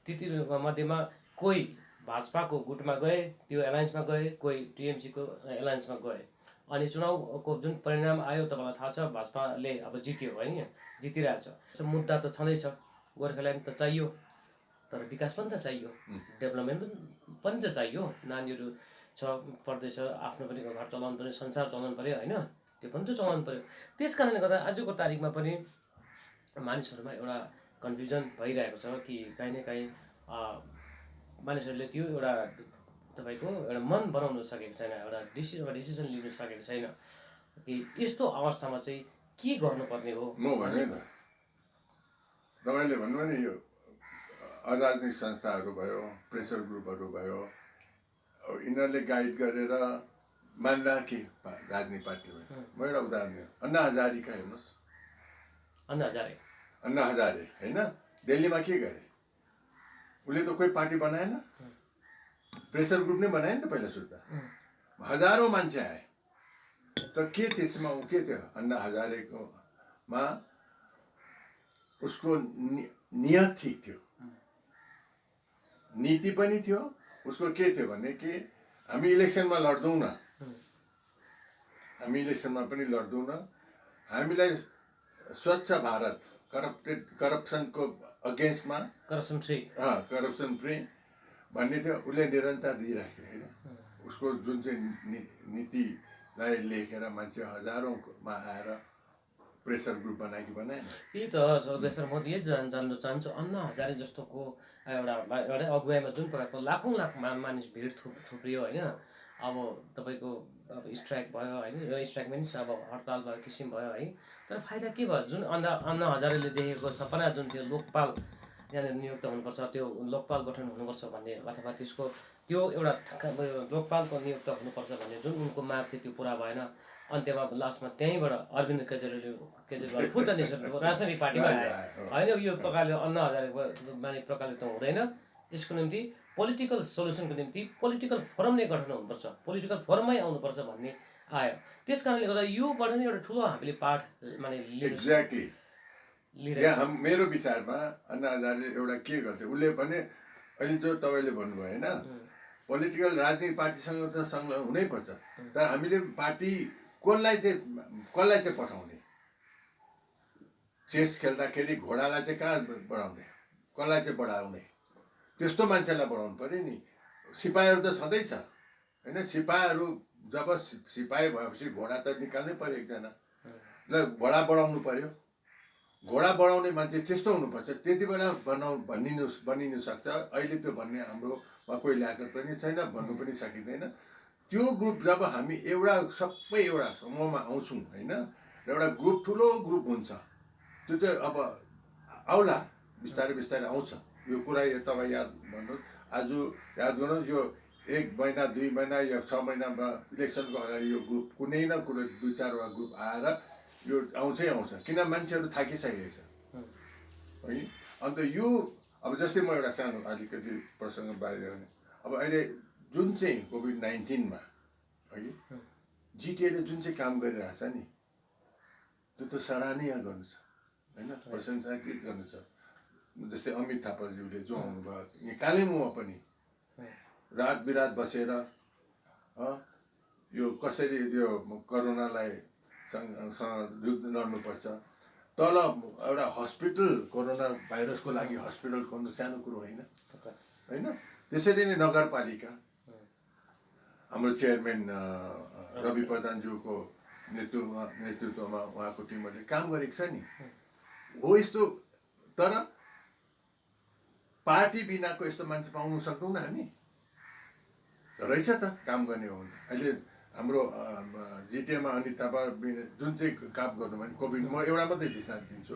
ती मध्येमा कोही भाजपाको गुटमा गए, त्यो एलायन्समा गए, कोही टिएमसीको एलायन्समा गए, अनि चुनावको जुन परिणाम आयो तपाईँलाई थाहा छ, भाजपाले अब जित्यो होइन, जितिरहेछ। मुद्दा त छँदैछ, गोर्खाल्यान्ड त चाहियो, तर विकास पनि त चाहियो, डेभलपमेन्ट पनि त चाहियो, नानीहरू छ पढ्दैछ, आफ्नो पनि घर चलाउनु पऱ्यो, संसार चलाउनु पऱ्यो होइन, त्यो पनि त चलाउनु पऱ्यो। त्यस कारणले गर्दा आजको तारिकमा पनि मानिसहरूमा एउटा कन्फ्युजन भइरहेको छ कि काहीँ न काहीँ मानिसहरूले त्यो एउटा तपाईँको एउटा मन बनाउनु सकेको छैन, एउटा डिसिजन लिनु सकेको छैन कि यस्तो अवस्थामा चाहिँ के गर्नुपर्ने हो। म भने त तपाईँले भन्नुभयो नि, यो अराजनैतिक संस्थाहरू भयो, प्रेसर ग्रुपहरू भयो, यिनीहरूले गाइड गरेर मान्दा के राजनीतिक पार्टीमा। म एउटा उदाहरण दिएँ, अन्ना हजारेका हेर्नुहोस्, अन्ना हजारे होइन, दिल्लीमा के गरे, उसले त कोही पार्टी बनाएन, प्रेसर ग्रुप नै बनायो नि त पहिला सुरु त, हजारौँ मान्छे आए, त के त्यसमा ऊ के थियो, अन्ना हजारेकोमा उसको नियत ठिक थियो, नीति पनि थियो। उसको के थियो भने कि हामी इलेक्सनमा लड्दैनौँ न, हामी इलेक्सनमा पनि लड्दैनौँ, हामीलाई स्वच्छ भारत करप्सनको अगेन्स्टमा करप्सन फ्री करप्सन फ्री भन्ने थियो। उसले निरन्तर दिइराख्यो होइन। उसको जुन चाहिँ नीतिलाई लेखेर मान्छे हजारौँमा आएर प्रेसर ग्रुप बनाएन। त्यही त सर्वेश्वर, म त यही जान्न चाहन्छु, अन्ना हजारे जस्तोको एउटा अगुवाईमा जुन प्रकारको लाखौँ लाख मानिस भिड थुप्रियो होइन। अब तपाईँको अब स्ट्राइक भयो होइन, स्ट्राइक मिन्स अब हडताल भयो, किसिम भयो है। तर फाइदा के भयो? जुन अन्ना हजारेले देखेको सपना जुन थियो लोकपाल यहाँनिर नियुक्त हुनुपर्छ, त्यो लोकपाल गठन हुनुपर्छ भन्ने, अथवा त्यसको त्यो एउटा लोकपालको नियुक्त हुनुपर्छ भन्ने जुन उनको माग थियो त्यो पुरा भएन। अन्त्यमा लास्टमा त्यहीँबाट अरविन्द केजरीवाल खुद निस्केर राजनैतिक पार्टीमा आए होइन। यो प्रकारले अन्ना हजारेको माने प्रकारले त हुँदैन। यसको निम्ति पोलिटिकल सोल्युसनको निम्ति पोलिटिकल फोरम नै गठन हुनुपर्छ, पोलिटिकल फोरममै आउनुपर्छ भन्ने आयो। त्यस कारणले गर्दा योबाट नै एउटा ठुलो हामीले पाठ माने एक्ज्याक्टली मेरो विचारमा अन्ना हजारेले एउटा के गर्थ्यो, उसले भने अहिले जो तपाईँले भन्नुभयो होइन, पोलिटिकल राजनीतिक पार्टीसँग त संलग्न हुनैपर्छ। तर हामीले पार्टी कसलाई चाहिँ पठाउने? चेस खेल्दाखेरि घोडालाई चाहिँ कहाँ बढाउने, कसलाई चाहिँ बढाउने? त्यस्तो मान्छेलाई बढाउनु पर्यो नि। सिपाहीहरू त छँदैछ होइन। सिपाहीहरू जब सिपाही भएपछि घोडा त निकाल्नै पर्यो एकजना, ल घोडा बढाउनु पर्यो। घोडा बढाउने मान्छे त्यस्तो हुनुपर्छ। त्यति बेला बनिनु सक्छ। अहिले त्यो भन्ने हाम्रोमा कोही ल्याकत पनि छैन, भन्नु पनि सकिँदैन। त्यो ग्रुप जब हामी सबै एउटा समूहमा आउँछौँ होइन, र एउटा ग्रुप ठुलो ग्रुप हुन्छ, त्यो चाहिँ अब आउला बिस्तारै बिस्तारै आउँछ। यो कुरा तपाईँ याद भन्नुहोस्, आज याद गर्नुहोस्, यो 1 महिना 2 महिना या 6 महिनामा इलेक्सनको अगाडि यो ग्रुप कुनै न कुनै 2-4वटा ग्रुप आएर यो आउँछै आउँछ। किन मान्छेहरू थाकिसकेको छ है। अन्त यो अब जस्तै म एउटा सानो अलिकति प्रसङ्ग बाहिर गर्ने, अब अहिले जुन चाहिँ कोभिड-19मा है जिटिएले जुन चाहिँ काम गरिरहेछ नि, त्यो त सराहनीय गर्नु छ होइन, प्रशंसाकृत गर्नु छ। जस्तै अमित थापाज्यूले जो आउनुभयो यहाँ कालेबुङमा पनि रात बिरात बसेर यो कसरी यो कोरोनालाई लड्नुपर्छ। तल एउटा हस्पिटल, कोरोना भाइरसको लागि हस्पिटल खोल्नु सानो कुरो होइन होइन। त्यसरी नै नगरपालिका हाम्रो चेयरम्यान रवि प्रधानज्यूको नेतृत्वमा उहाँको टिमहरूले काम गरेको छ नि, हो यस्तो। तर पार्टी बिनाको यस्तो मान्छे पाउनु सक्दैनौँ हामी। रहेछ त काम गर्ने हो भने। अहिले हाम्रो जिटिएमा अनित थापा जुन चाहिँ काम गर्नुभयो भने कोभिड, म एउटा मात्रै दृष्टान्त दिन्छु,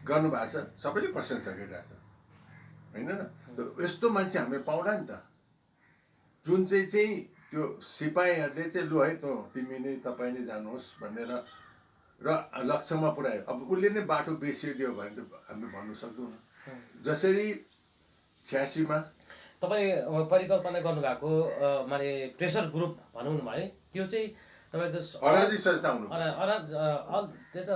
गर्नुभएको छ, सबैले प्रशंसा गरिरहेछ होइन र। यस्तो मान्छे हामीले पाउला नि त, जुन चाहिँ त्यो सिपाहीहरूले चाहिँ लु है त तिमी नै तपाईँ नै जानुहोस् भनेर र लक्ष्यमा पुऱ्यायो। अब उसले नै बाटो बिर्सिदियो भने त हामी भन्नु सक्दैनौँ। जसरी 86मा तपाईँ परिकल्पना गर्नुभएको माने प्रेसर ग्रुप भनौँ न है, त्यो चाहिँ तपाईँको अराजनीतिक संस्था हुनु, त्यो त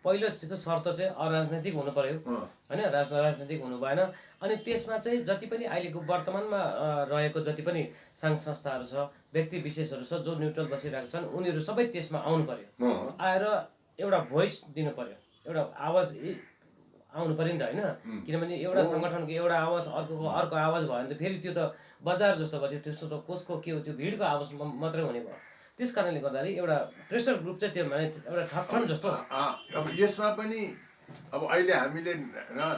पहिलो शर्त चाहिँ अराजनैतिक हुनु पर्यो होइन, राजनैतिक हुनु भएन। अनि त्यसमा चाहिँ जति पनि अहिलेको वर्तमानमा रहेको जति पनि सङ्घ संस्थाहरू छ, व्यक्ति विशेषहरू छ जो न्युट्रल बसिरहेको छन्, उनीहरू सबै त्यसमा आउनु पर्यो। आएर एउटा भोइस दिनु पर्यो, एउटा आवाज आउनु पर्यो नि त होइन। किनभने एउटा सङ्गठनको एउटा आवाज अर्को आवाज भयो भने त फेरि त्यो त बजार जस्तो भयो, त्यस्तो त कसको के हो, त्यो भिडको आवाज मात्रै हुने भयो। त्यस कारणले गर्दाखेरि एउटा प्रेसर ग्रुप चाहिँ त्यो माने एउटा ठप्छन् जस्तो। अब यसमा पनि अब अहिले हामीले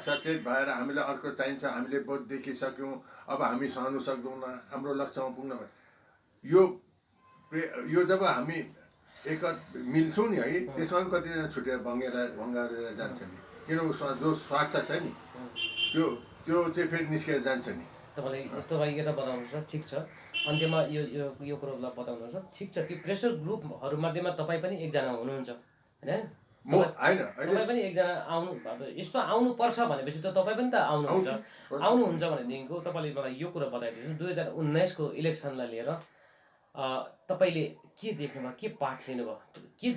सचेत भएर हामीलाई अर्को चाहिन्छ, हामीले बहुत देखिसक्यौँ, अब हामी सहनु सक्दैनौँ, हाम्रो लक्ष्यमा पुग्न यो जब हामी एक मिल्छौँ नि है, त्यसमा पनि कतिजना छुटेर भङ्गारेर जान्छ नि। किन उसमा जो स्वार्थ छ नि त्यो चाहिँ फेरि निस्केर जान्छ नि। तपाईँ यता बताउनुहोस् न, ठिक छ, अन्त्यमा यो कुरोलाई बताउनुहोस् न, ठिक छ। त्यो प्रेसर ग्रुपहरूमध्येमा तपाईँ पनि एकजना हुनुहुन्छ होइन, तपाईँ पनि एकजना यस्तो आउनुपर्छ भनेपछि त तपाईँ पनि त आउनुहुन्छ भनेदेखिको तपाईँले मलाई यो कुरो बताइदिनुहोस्, 2019को इलेक्सनलाई लिएर तपाईँले के देख्नुभयो, के पाठ लिनुभयो, के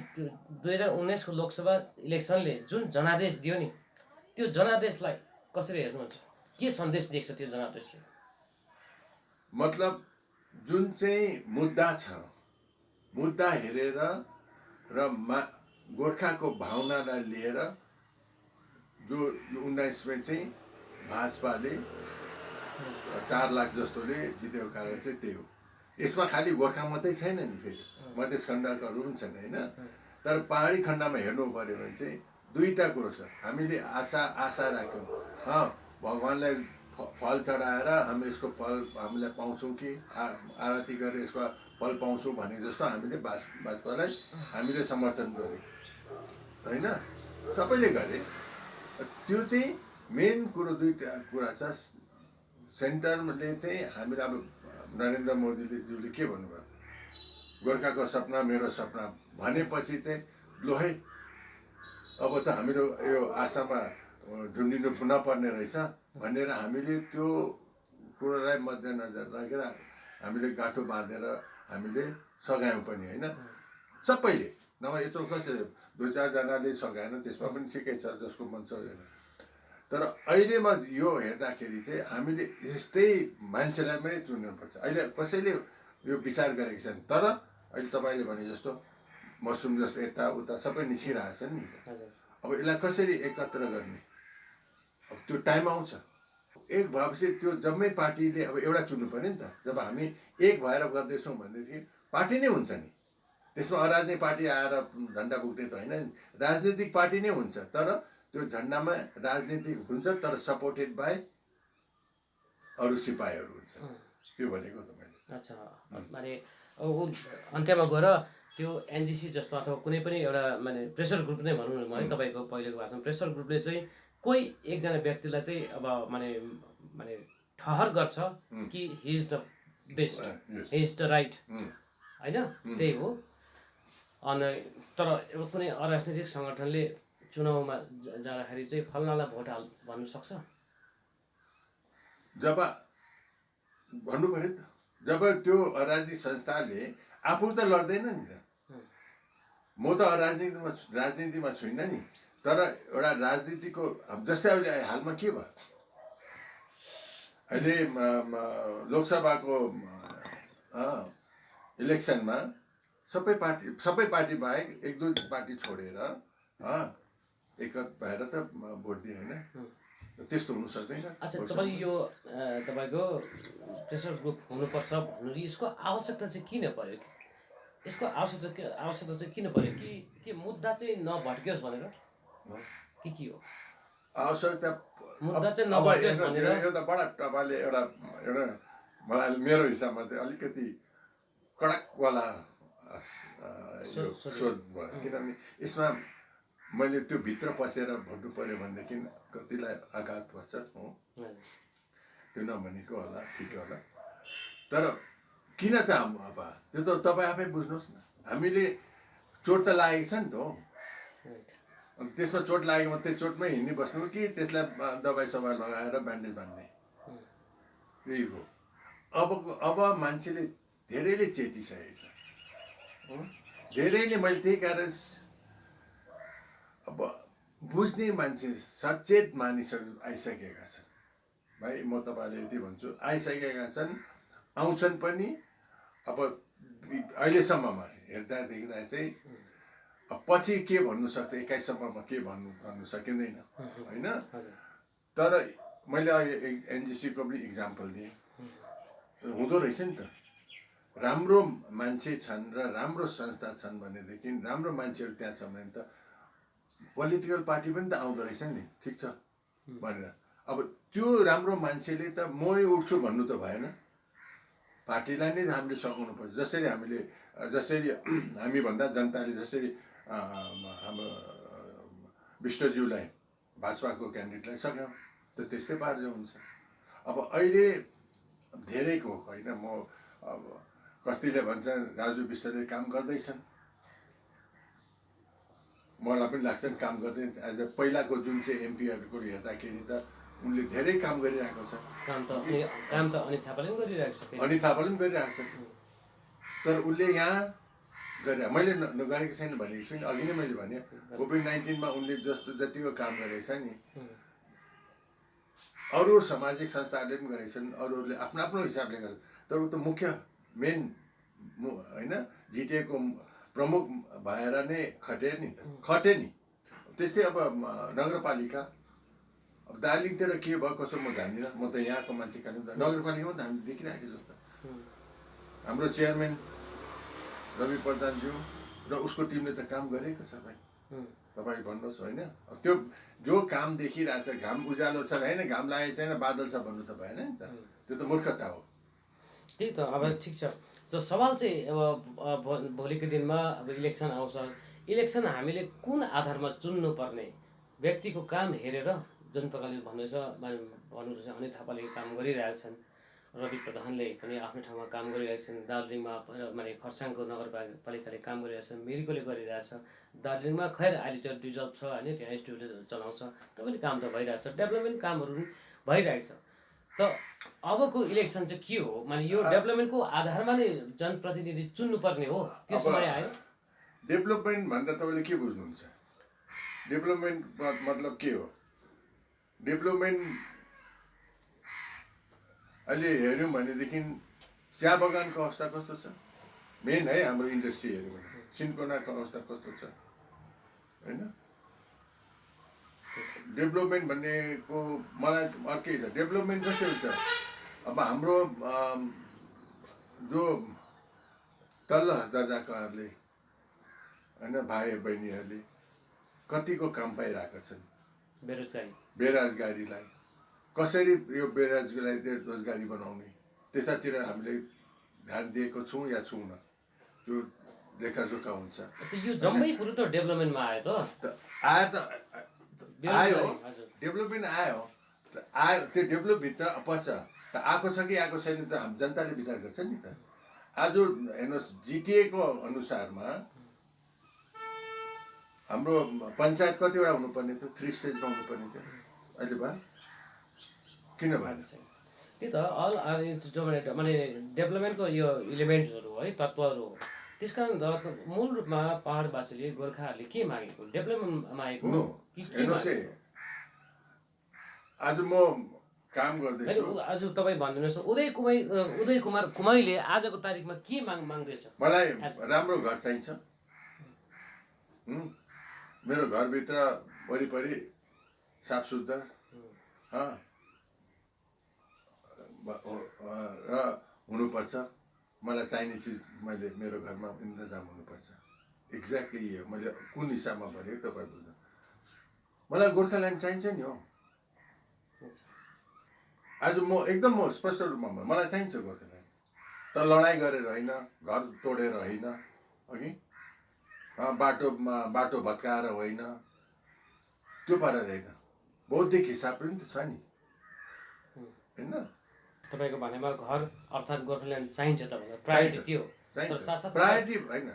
2019को लोकसभा इलेक्सनले जुन जनादेश दियो नि, त्यो जनादेशलाई कसरी हेर्नुहुन्छ? के सन्देश दिएको छ त्यो जनादेशले? मतलब जुन चाहिँ मुद्दा छ, मुद्दा हेरेर र गोर्खाको भावनालाई लिएर जो 19 चाहिँ भाजपाले 4 लाख जस्तोले जितेको कारण चाहिँ त्यही हो। यसमा खालि गोर्खा मात्रै छैन नि, फेरि मधेस खण्डकाहरू पनि छन् होइन। तर पहाडी खण्डमा हेर्नु पऱ्यो भने चाहिँ दुईवटा कुरो छ। हामीले आशा राख्यौँ भगवान्लाई फल चढाएर हामी यसको फल हामीलाई पाउँछौँ कि आरती गरेर यसको फल पाउँछौँ भने जस्तो हामीले भाजपालाई हामीले समर्थन गऱ्यौँ होइन, सबैले गरे। त्यो चाहिँ मेन कुरो दुईवटा कुरा छ। सेन्टरले चाहिँ हामीलाई अब नरेन्द्र मोदीज्यूले के भन्नुभयो, गोर्खाको सपना मेरो सपना भनेपछि चाहिँ लो है अब त हामीहरू यो आशामा झुन्डिनु नपर्ने रहेछ भनेर हामीले त्यो कुरोलाई मध्यनजर राखेर हामीले गाँठो बाँधेर हामीले सघायौँ पनि होइन, सबैले। नभए यत्रो कसैले 2-4जनाले सघाएन, त्यसमा पनि ठिकै छ जसको मन छ। तर अहिलेमा यो हेर्दाखेरि चाहिँ हामीले यस्तै मान्छेलाई पनि चुन्नुपर्छ। अहिले कसैले यो विचार गरेको छन्, तर अहिले तपाईँले भने जस्तो मसरुम जस्तो यताउता सबै निस्किरहेको छ नि। अब यसलाई कसरी एकत्र गर्ने, अब त्यो टाइम आउँछ। एक भएपछि त्यो जम्मै पार्टीले अब एउटा चुन्नु पऱ्यो नि त। जब हामी एक भएर गर्दैछौँ भनेदेखि पार्टी नै हुन्छ नि, त्यसमा अराजनैतिक पार्टी आएर झन्डा बोक्दै त होइन नि, राजनीतिक पार्टी नै हुन्छ। तर त्यो झन्डामा राजनीतिक हुन्छ तर सपोर्टेड बाई अरू सिपाहीहरू हुन्छ, त्यो भनेको तपाईँले। अच्छा, माने अन्त्यमा गएर त्यो एनजिसी जस्तो अथवा कुनै पनि एउटा माने प्रेसर ग्रुप नै भनौँ न, है तपाईँको पहिलेको भाषामा प्रेसर ग्रुपले चाहिँ कोही एकजना व्यक्तिलाई चाहिँ अब माने माने ठहर गर्छ कि he is the best, he is the right होइन, त्यही हो। अनि तर एउटा कुनै अराजनैतिक सङ्गठनले चुनावमा जाँदाखेरि चाहिँ फल्नालाई भोट हाल भन्नु सक्छ? जब भन्नु पऱ्यो नि त, जब त्यो अराजनीतिक संस्थाले आफू त लड्दैन नि त। म त राजनीतिमा छुइनँ नि, तर एउटा राजनीतिको जस्तै अहिले हालमा के भयो, अहिले लोकसभाको इलेक्सनमा सबै पार्टी बाहेक 1-2 पार्टी छोडेर एकत भएर त भोट दिए होइन, त्यस्तो हुनु सक्दैन। अच्छा, तपाईँ यो तपाईँको प्रेसर ग्रुप हुनुपर्छ भन्नु, यसको आवश्यकता चाहिँ किन पर्यो? यसको आवश्यकता चाहिँ किन पर्यो? कि मुद्दा चाहिँ नभट्कियोस् भनेर कि के हो? आवश्यकता मुद्दा चाहिँ नभट्कियोस् भनेर एउटा बडा तपाईँले एउटा मलाई मेरो हिसाबमा चाहिँ अलिकति कडकवाला सोध भयो। किनभने यसमा मैले त्यो भित्र पसेर भन्नु पऱ्यो भनेदेखि कतिलाई आघात पर्छ हो, त्यो नभनेको होला, ठिक होला। तर किन त अब त्यो त तपाईँ आफै बुझ्नुहोस् न। हामीले चोट त लागेको छ नि त हो, अनि त्यसमा चोट लागेको मात्रै चोटमै हिँड्ने बस्नु कि त्यसलाई दबाई सबाई लगाएर ब्यान्डेज बान्ने, त्यही हो। अब मान्छेले धेरैले चेतिसकेको छ, धेरैले। मैले त्यही कारण अब बुझ्ने मान्छे सचेत मानिसहरू आइसकेका छन् भाइ, म तपाईँलाई यति भन्छु, आइसकेका छन्, आउँछन् पनि। अब अहिलेसम्ममा हेर्दा देख्दा चाहिँ पछि के भन्नु सक्छ, 21सम्ममा के भन्नु सकिँदैन होइन। तर मैले अहिले एनजिसीको पनि इक्जाम्पल दिएँ, हुँदो रहेछ नि त। राम्रो मान्छे छन् र राम्रो संस्था छन् भनेदेखि, राम्रो मान्छेहरू त्यहाँ छन् भने त पोलिटिकल पार्टी पनि त आउँदो रहेछ नि, ठिक छ भनेर। अब त्यो राम्रो मान्छेले त मै उठ्छु भन्नु त भएन, पार्टीलाई नै हामीले सघाउनु पर्छ। जसरी हामीभन्दा जनताले जसरी हाम्रो विष्टज्यूलाई भाजपाको क्यान्डिडेटलाई सघाउँ, त त्यस्तै पाराले हुन्छ। अब अहिले धेरैको होइन, म अब कतिले भन्छन् राजु विष्टले काम गर्दैछन्, मलाई पनि लाग्छ नि काम गर्दै। एज अ पहिलाको जुन चाहिँ एमपीहरूको हेर्दाखेरि त उनले धेरै काम गरिरहेको छ। काम त अनित थापाले पनि गरिरहेको छ, अनित थापाले पनि गरिरहेको छ। तर उसले यहाँ गरे, मैले नगरेको छैन भनेको छुइनँ। अघि नै मैले भने कोभिड-19मा उनले जतिको काम गरेको छ नि, अरू सामाजिक संस्थाहरूले पनि गरेछन्, अरूहरूले आफ्नो आफ्नो हिसाबले गर्छ। तर ऊ त मुख्य मेन होइन जिटिएको प्रमुख भएर नै खटे नि त, खटे नि। त्यस्तै अब नगरपालिका, अब दार्जिलिङतिर के भयो कसो म जान्दिनँ, म त यहाँको मान्छे कालिम्पोङ। नगरपालिकामा त हामीले देखिरहेको जस्तो हाम्रो चेयरम्यान रवि प्रधानज्यू र उसको टिमले त काम गरेको छ भाइ, तपाईँ भन्नुहोस् होइन। त्यो जो काम देखिरहेछ, घाम उज्यालो छ होइन, घाम लागेको छैन, बादल छ भन्नु त भएन नि त, त्यो त मूर्खता हो। त्यही त अब ठिक छ। सवाल चाहिँ अब भोलिको दिनमा अब इलेक्सन आउँछ, इलेक्सन हामीले कुन आधारमा चुन्नुपर्ने, व्यक्तिको काम हेरेर जुन प्रकारले भन्नुहुन्छ अनित थापाले काम गरिरहेछन्, रवि प्रधानले पनि आफ्नो ठाउँमा काम गरिरहेका छन्, दार्जिलिङमा माने खर्साङको नगरपालिकाले काम गरिरहेछन्, मिरिकले गरिरहेछ, दार्जिलिङमा खैर अहिले त्यो डिजल्भ छ होइन, त्यहाँ एसडिओले चलाउँछ, तपाईँ काम त भइरहेछ, डेभलपमेन्ट कामहरू पनि भइरहेको छ। त अबको इलेक्सन चाहिँ के हो, माने यो डेभलपमेन्टको आधारमा नै जनप्रतिनिधि चुन्नुपर्ने हो, त्यो समय आयो। डेभलपमेन्ट भन्दा तपाईँले के बुझ्नुहुन्छ? डेभलपमेन्ट मतलब के हो? डेभलपमेन्ट अहिले हेऱ्यौँ भनेदेखि चिया बगानको अवस्था कस्तो छ, मेन है हाम्रो इन्डस्ट्री हेऱ्यौँ भने सिन्कोनाको अवस्था कस्तो छ होइन। डेभलपमेन्ट भनेको मलाई अर्कै छ। डेभलपमेन्ट कसरी हुन्छ? अब हाम्रो जो तल्लो दर्जाकाहरूले होइन, भाइ बहिनीहरूले कतिको काम पाइरहेका छन्, बेरोजगारीलाई कसरी यो बेरोजगारी बनाउने, त्यतातिर हामीले ध्यान दिएको छौँ या छौँन, त्यो लेखाजोखा हुन्छ। यो जम्मै कुरो त डेभलपमेन्टमा आयो त, आयो त आयो, डेभलपमेन्ट आयो त्यो डेभलपभित्र पस्छ त, आएको छ कि आएको छैन त हामी जनताले विचार गर्छ नि त। आज हेर्नुहोस् जिटिएको अनुसारमा हाम्रो पञ्चायत कतिवटा हुनुपर्ने थियो, 3 स्टेजमा हुनुपर्ने थियो, अहिले भयो किन भएन? त्यही त अल जो माने डेभलपमेन्टको यो इलिमेन्ट्सहरू है, तत्त्वहरू हो। त्यस कारण मूल रूपमा पहाडवासीले गोर्खाहरूले के मागेको, डेभलपमेन्ट मागेको हेर्नुहोस् है, आज म काम गर्दैछु, आज तपाईँ भनिदिनुहोस् उदय कुमार कुमाईले आजको तारिकमा के माग्दैछ? मलाई राम्रो घर चाहिन्छ, मेरो घरभित्र वरिपरि साफ सुग्घर र हुनुपर्छ, मलाई चाहिने चिज मैले मेरो घरमा इन्तजाम हुनुपर्छ। एक्ज्याक्टली यो मैले कुन हिसाबमा भनेँ तपाईँ बुझ्नु। मलाई गोर्खाल्यान्ड चाहिन्छ नि हो। आज म एकदम स्पष्ट रूपमा मलाई चाहिन्छ गोर्खाल्यान्ड, तर लडाइँ गरेर होइन, घर तोडेर होइन, अघि बाटो भत्काएर होइन, त्यो पाराले होइन, बौद्धिक हिसाब पनि त छ नि होइन। तपाईँको भनेमा घर अर्थात् गोर्खाल्यान्ड चाहिन्छ, तपाईँलाई प्रायोरिटी त्यो चाहिन्छ, प्रायोरिटी होइन।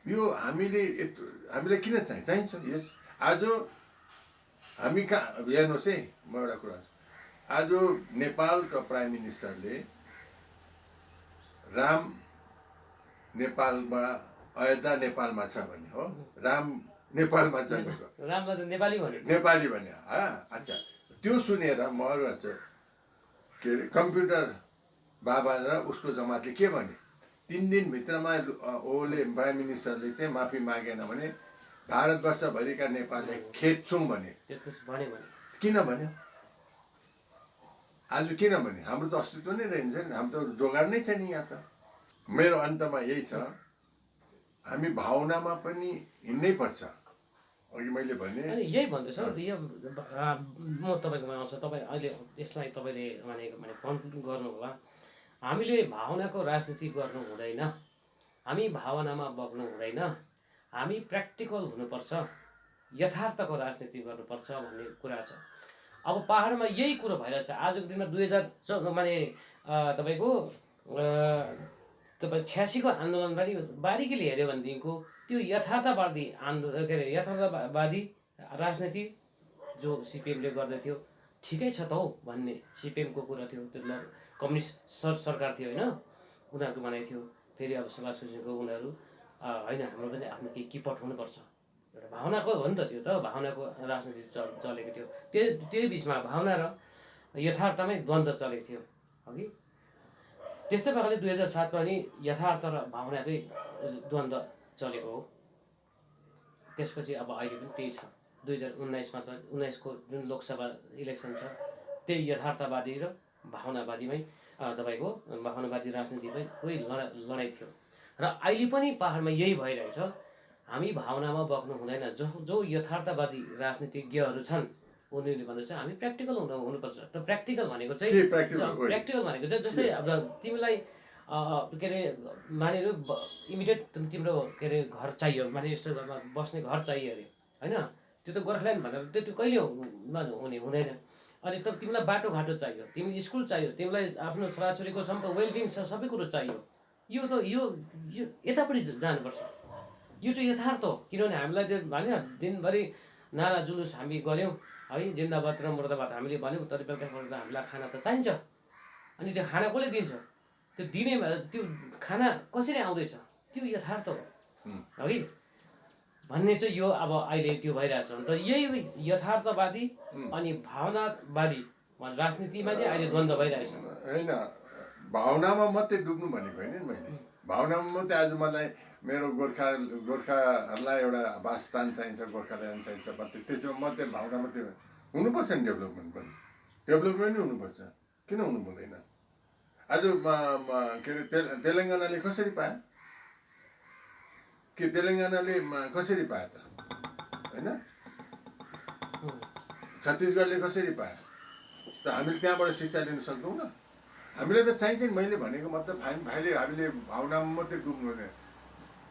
यो हामीले किन चाहिन्छ यस आज हामी कहाँ हेर्नुहोस् है, म एउटा कुरा, आज नेपालका प्राइम मिनिस्टरले राम नेपालमा अयोध्या नेपालमा छ भने हो, राम नेपालमा जन्मेको, रामलाई त नेपाली भने अच्छा, त्यो सुनेर म के अरे कम्प्युटर बाबा र उसको जमातले के भने 3 दिनभित्रमा ओले प्राइम मिनिस्टरले चाहिँ माफी मागेन भने भारतवर्षभरिका नेपालले खेद्छौँ भने। किन भन्यो? आज किन भने हाम्रो त अस्तित्व नै रहन्छ नि, हाम्रो त जोगाड नै छैन यहाँ त। मेरो अन्तमा यही छ, हामी भावनामा पनि हिँड्नै पर्छ। अघि मैले भने अनि यही भन्दैछ यो म तपाईँकोमा आउँछ, तपाईँ अहिले यसलाई तपाईँले माने कन्क्लुड गर्नु होला। हामीले भावनाको राजनीति गर्नु हुँदैन, हामी भावनामा बग्नु हुँदैन, हामी प्र्याक्टिकल हुनुपर्छ, यथार्थको राजनीति गर्नुपर्छ भन्ने कुरा छ। अब पहाडमा यही कुरो भइरहेछ। आजको दिनमा 2014 माने तपाईँको 86को आन्दोलन बारीकीले हेऱ्यो भनेदेखिको त्यो यथार्थवादी आन्दोलन के अरे यथार्थवादी राजनीति जो सिपिएमले गर्दैथ्यो, ठिकै छ त हौ भन्ने सिपिएमको कुरा थियो। त्यो कम्युनिस्ट सरकार थियो होइन, उनीहरूको भनाइ थियो। फेरि अब सुभाष घिसिङको उनीहरू होइन, हाम्रो पनि आफ्नो केही किपट हुनुपर्छ, एउटा भावनाको हो नि त, त्यो त भावनाको राजनीति चलेको थियो। त्यही बिचमा भावना र यथार्थमै द्वन्द्व चलेको थियो अघि। त्यस्तै प्रकारले 2007 मा नि यथार्थ र भावनाकै द्वन्द्व चलेको हो। त्यसपछि अब अहिले पनि त्यही छ। 2019 मा चाहिँ 19 को जुन लोकसभा इलेक्सन छ त्यही यथार्थवादी र भावनावादीमै तपाईँको भावनावादी राजनीतिमै कोही लडाइँ थियो र अहिले पनि पहाडमा यही भइरहेछ। हामी भावनामा बग्नु हुँदैन। जो यथार्थवादी राजनीतिज्ञहरू छन् उनीहरूले भन्दैछ हामी प्र्याक्टिकल हुनुपर्छ। त प्र्याक्टिकल भनेको चाहिँ प्र्याक्टिकल भनेको चाहिँ जस्तै अब तिमीलाई के अरे मानेर इमिडिएट तिम्रो के अरे घर चाहियो, माने यस्तो घरमा बस्ने घर चाहियो अरे होइन, त्यो त गोर्खाल्यान्ड भनेर त्यो कहिले हुँदैन। अनि त तिमीलाई बाटोघाटो चाहियो, तिमी स्कुल चाहियो, तिमीलाई आफ्नो छोराछोरीको वेलबिङ सबै कुरो चाहियो। यो त यो यतापट्टि जानुपर्छ। यो चाहिँ यथार्थ हो। किनभने हामीलाई त्यो होइन दिनभरि नारा जुलुस हामी गऱ्यौँ है, जिन्दाबाद र मुर्दाबाद हामीले भन्यौँ, तर बेलुका हामीलाई खाना त चाहिन्छ। अनि त्यो खाना कसले दिन्छ? त्यो दिने त्यो खाना कसरी आउँदैछ? त्यो यथार्थ हो है भन्ने चाहिँ यो अब अहिले त्यो भइरहेछ। अन्त यही यथार्थवादी अनि भावनावादी राजनीतिमा चाहिँ अहिले द्वन्द्व भइरहेछ। होइन, भावनामा मात्रै डुब्नु भनेको होइन नि मैले। भावनामा मात्रै आज मलाई मेरो गोर्खाहरूलाई एउटा वासस्थान चाहिन्छ, गोर्खाल्यान्ड चाहिन्छ मात्रै, त्यसमा मात्रै भावना मात्रै हुनुपर्छ नि। डेभलपमेन्ट पनि हुनुपर्छ। किन हुनु हुँदैन? आज के अरे तेलङ्गानाले कसरी पायो? के तेलङ्गानाले कसरी पायो त? होइन, छत्तिसगढले कसरी पायो त? हामीले त्यहाँबाट शिक्षा लिन सक्दैनौँ न? हामीलाई त चाहिन्छ नि। मैले भनेको मतलब हामीले भावनामा मात्रै डुब्नु हुँदैन।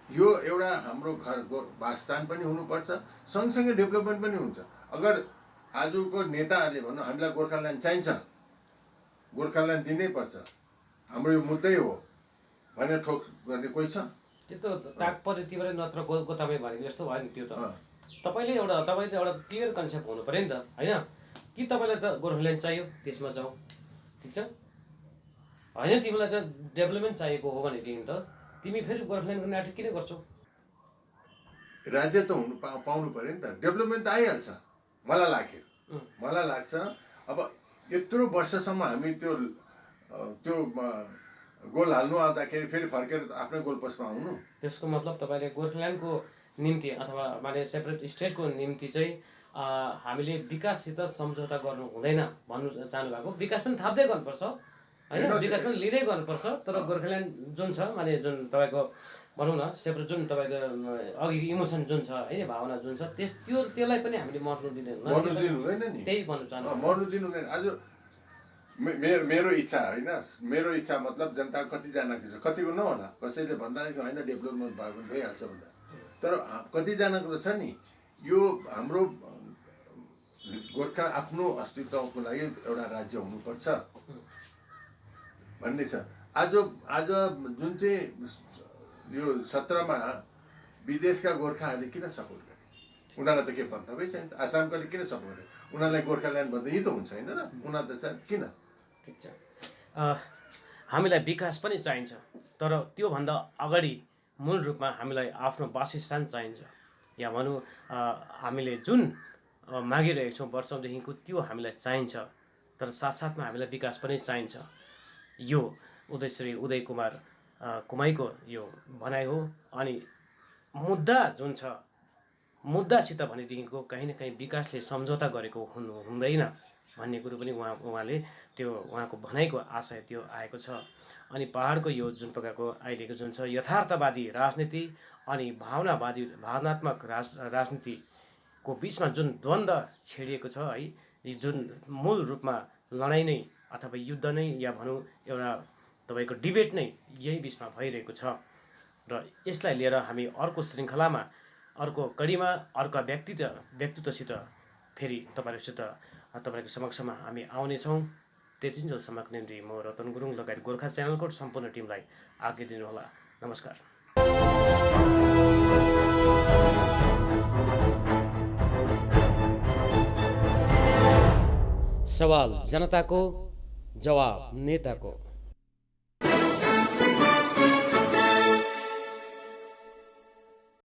यो एउटा हाम्रो घर वासस्थान पनि हुनुपर्छ, सँगसँगै डेभलपमेन्ट पनि हुन्छ। अगर आजको नेताहरूले भन्नु हामीलाई गोर्खाल्यान्ड चाहिन्छ, गोर्खाल्यान्ड दिनै पर्छ, हाम्रो यो मुद्दै हो भनेर ठोक गर्ने कोही छ? त्यो त ताकपरितिबाटै नत्र गोतामै भनेको जस्तो भयो नि। त्यो त तपाईँले एउटा क्लियर कन्सेप्ट हुनु पऱ्यो नि त होइन। कि तपाईँलाई त गोर्खाल्यान्ड चाहियो त्यसमा जाउँ, ठिक छ, होइन तिमीलाई त डेभलपमेन्ट चाहिएको हो भनेदेखि त तिमी फेरि गोर्खाल्यान्डको नाटक किन गर्छौ? राज्य त हुनु पाउनु पऱ्यो नि त। डेभलपमेन्ट त आइहाल्छ मलाई लाग्छ। अब यत्रो वर्षसम्म हामी त्यो गोल हाल्नु आउँदाखेरि फेरि फर्केर आफ्नै गोल पोस्टमा आउनु। त्यसको मतलब तपाईँले गोर्खाल्यान्डको निम्ति अथवा माने सेपरेट स्टेटको निम्ति चाहिँ हामीले विकाससित सम्झौता गर्नु हुँदैन भन्नु चाहनु भएको। विकास पनि थाप्दै गर्नुपर्छ होइन, विकास पनि लिँदै गर्नुपर्छ। तर गोर्खाल्यान्ड जुन छ माने जुन तपाईँको भनौँ न सेपरेट जुन तपाईँको अघि इमोसन जुन छ है, भावना जुन छ त्यसलाई पनि हामीले मर्नु हुँदैन नि। त्यही भन्नु चाहनु? मर्नु दिनु हुँदैन। आज मेरो इच्छा होइन, मेरो इच्छा मतलब जनता कतिजनाको छ, कतिको नहोला। कसैले भन्दा होइन डेभलपमेन्ट भयो भने भइहाल्छ भन्दा, तर कतिजनाको त छ नि। यो हाम्रो गोर्खा आफ्नो अस्तित्वको लागि एउटा राज्य हुनुपर्छ भन्ने छ। आज जुन चाहिँ यो 17 मा विदेशका गोर्खाहरूले किन सपोर्ट गरे? उनीहरूलाई त के भन्दै छैन। आसामकाले किन सपोर्ट गरे? उनीहरूलाई गोर्खाल्यान्ड भन्दा यही त हुन्छ होइन र? उनीहरू त किन? ठिक छ, हामीलाई विकास पनि चाहिन्छ, तर त्योभन्दा अगाडि मूल रूपमा हामीलाई आफ्नो वासस्थान चाहिन्छ। या भनौँ हामीले जुन मागिरहेको छौँ वर्षौँदेखिको त्यो हामीलाई चाहिन्छ। तर साथसाथमा हामीलाई विकास पनि चाहिन्छ। यो श्री उदय कुमार कुमाईको यो भनाइ हो। अनि मुद्दा जुन छ, मुद्दासित भनेदेखिको कहीँ न कहीँ विकासले सम्झौता गरेको हुँदैन भन्ने कुरो पनि उहाँले त्यो उहाँको भनाइको आशय त्यो आएको छ। अनि पहाडको यो जुन प्रकारको अहिलेको जुन छ यथार्थवादी राजनीति अनि भावनात्मक राजनीतिको बिचमा जुन द्वन्द्व छेडिएको छ है, जुन मूल रूपमा लडाइँ नै अथवा युद्ध नै या भनौँ एउटा तपाईँको डिबेट नै यही बिचमा भइरहेको छ। र यसलाई लिएर हामी अर्को श्रृङ्खलामा अर्को कडीमा अर्का व्यक्तित्वसित फेरि तपाईँहरूको समक्षमा हामी आउनेछौँ। त्यतिन्जेलसम्मको निम्ति म रतन गुरुङ लगायत गोर्खा च्यानलको सम्पूर्ण टिमलाई आज्ञा दिनुहोला। नमस्कार। सवाल जनताको, जवाब नेताको।